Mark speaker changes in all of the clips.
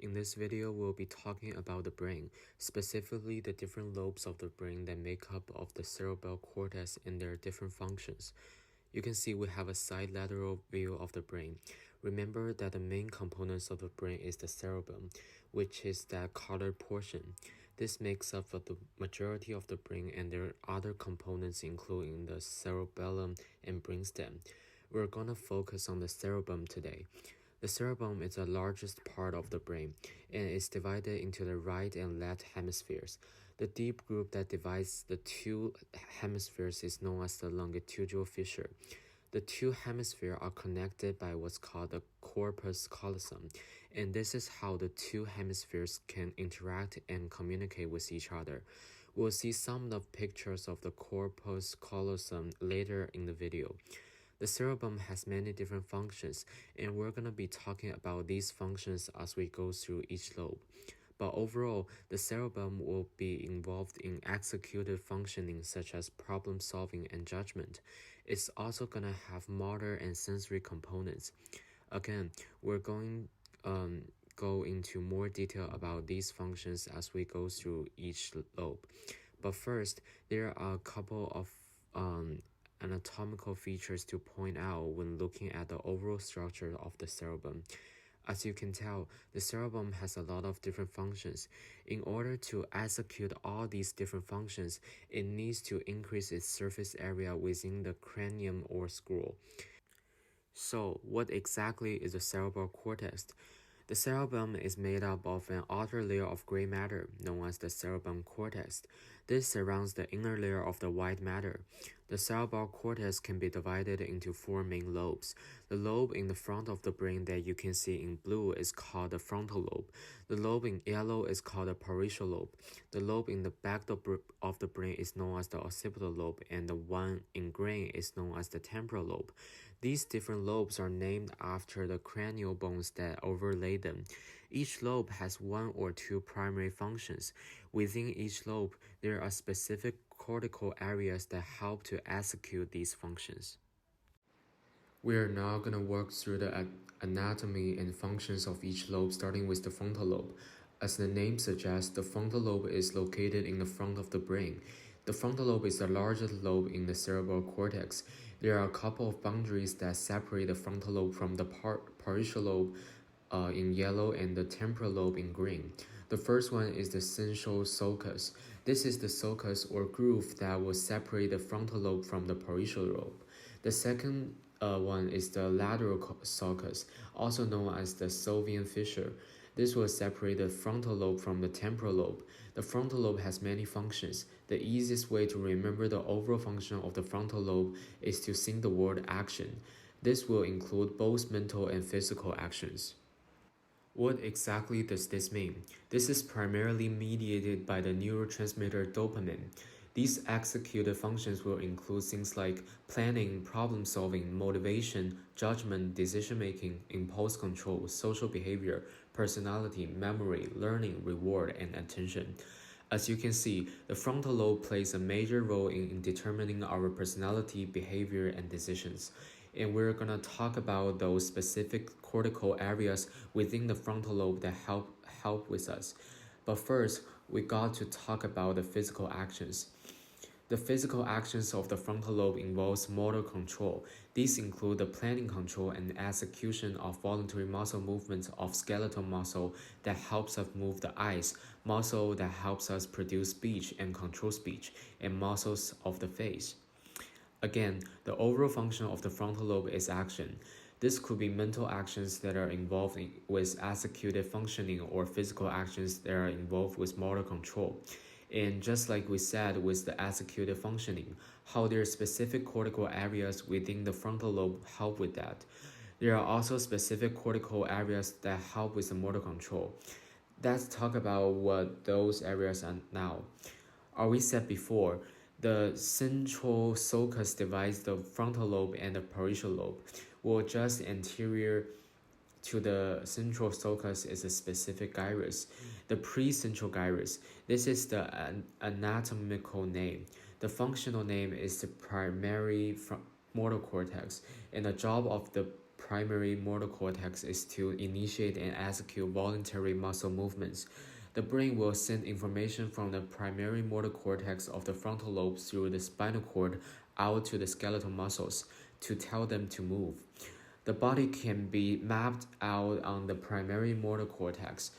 Speaker 1: In this video, we'll be talking about the brain, specifically the different lobes of the brain that make up of the cerebral cortex and their different functions. You can see we have a side lateral view of the brain. Remember that the main components of the brain is the cerebellum, which is that colored portion. This makes up for the majority of the brain, and there are other components including the cerebellum and brainstem. We're gonna focus on the cerebellum today. The cerebellum is the largest part of the brain and is divided into the right and left hemispheres. The deep groove that divides the two hemispheres is known as the longitudinal fissure. The two hemispheres are connected by what's called the corpus callosum, and this is how the two hemispheres can interact and communicate with each other. We'll see some of the pictures of the corpus callosum later in the video. The cerebellum has many different functions, and we're going to be talking about these functions as we go through each lobe. But overall, the cerebellum will be involved in executive functioning such as problem solving and judgment. It's also going to have motor and sensory components. Again, we're going go into more detail about these functions as we go through each lobe. But first, there are a couple of anatomical features to point out when looking at the overall structure of the cerebellum. As you can tell, the cerebellum has a lot of different functions. In order to execute all these different functions, it needs to increase its surface area within the cranium or skull. So, what exactly is the cerebral cortex? The cerebellum is made up of an outer layer of gray matter, known as the cerebellum cortex. This surrounds the inner layer of the white matter. The cerebral cortex can be divided into four main lobes. The lobe in the front of the brain that you can see in blue is called the frontal lobe. The lobe in yellow is called the parietal lobe. The lobe in the back of the brain is known as the occipital lobe, and the one in green is known as the temporal lobe. These different lobes are named after the cranial bones that overlay them. Each lobe has one or two primary functions. Within each lobe, there are specific cortical areas that help to execute these functions. We are now going to work through the anatomy and functions of each lobe, starting with the frontal lobe. As the name suggests, the frontal lobe is located in the front of the brain. The frontal lobe is the largest lobe in the cerebral cortex. There are a couple of boundaries that separate the frontal lobe from the parietal lobe in yellow and the temporal lobe in green. The first one is the central sulcus. This is the sulcus or groove that will separate the frontal lobe from the parietal lobe. The second one is the lateral sulcus, also known as the Sylvian fissure. This will separate the frontal lobe from the temporal lobe. The frontal lobe has many functions. The easiest way to remember the overall function of the frontal lobe is to think the word action. This will include both mental and physical actions. What exactly does this mean? This is primarily mediated by the neurotransmitter dopamine. These executive functions will include things like planning, problem solving, motivation, judgment, decision making, impulse control, social behavior, personality, memory, learning, reward, and attention. As you can see, the frontal lobe plays a major role in determining our personality, behavior, and decisions. And we're going to talk about those specific cortical areas within the frontal lobe that help with us. But first, we got to talk about the physical actions. The physical actions of the frontal lobe involves motor control. These include the planning control and execution of voluntary muscle movements of skeletal muscle that helps us move the eyes, muscle that helps us produce speech and control speech, and muscles of the face. Again, the overall function of the frontal lobe is action. This could be mental actions that are involved with executive functioning or physical actions that are involved with motor control. And just like we said with the executive functioning, how there are specific cortical areas within the frontal lobe help with that. There are also specific cortical areas that help with the motor control. Let's talk about what those areas are now. As we said before, the central sulcus divides the frontal lobe and the parietal lobe. Well, just anterior to the central sulcus is a specific gyrus, the precentral gyrus. This is the anatomical name. The functional name is the primary motor cortex, and the job of the primary motor cortex is to initiate and execute voluntary muscle movements. The brain will send information from the primary motor cortex of the frontal lobe through the spinal cord out to the skeletal muscles to tell them to move. The body can be mapped out on the primary motor cortex.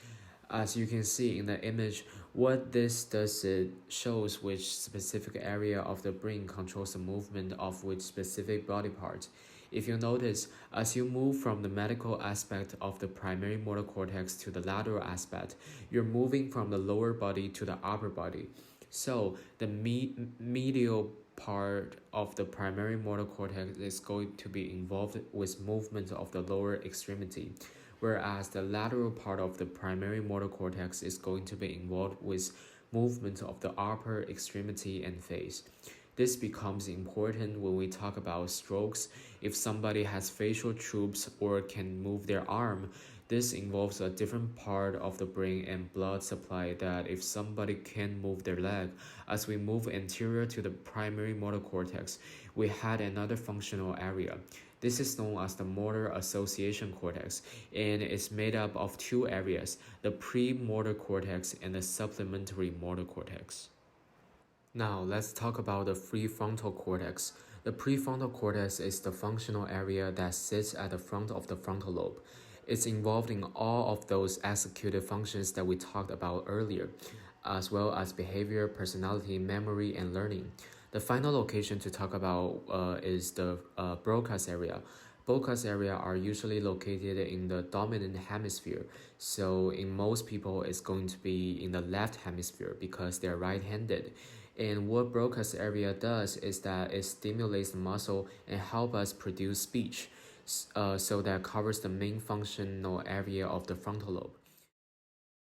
Speaker 1: As you can see in the image, what this does it shows which specific area of the brain controls the movement of which specific body part. If you notice, as you move from the medial aspect of the primary motor cortex to the lateral aspect, you're moving from the lower body to the upper body. So the medial part of the primary motor cortex is going to be involved with movement of the lower extremity, whereas the lateral part of the primary motor cortex is going to be involved with movement of the upper extremity and face. This becomes important when we talk about strokes. If somebody has facial troops or can move their arm, this involves a different part of the brain and blood supply that if somebody can move their leg. As we move anterior to the primary motor cortex, we had another functional area. This is known as the motor association cortex, and it's made up of two areas, the premotor cortex and the supplementary motor cortex. Now, let's talk about the prefrontal cortex. The prefrontal cortex is the functional area that sits at the front of the frontal lobe. It's involved in all of those executive functions that we talked about earlier, as well as behavior, personality, memory, and learning. The final location to talk about is the Broca's area. Broca's area are usually located in the dominant hemisphere, so in most people it's going to be in the left hemisphere because they're right-handed. And what Broca's area does is that it stimulates the muscle and help us produce speech, so that covers the main functional area of the frontal lobe.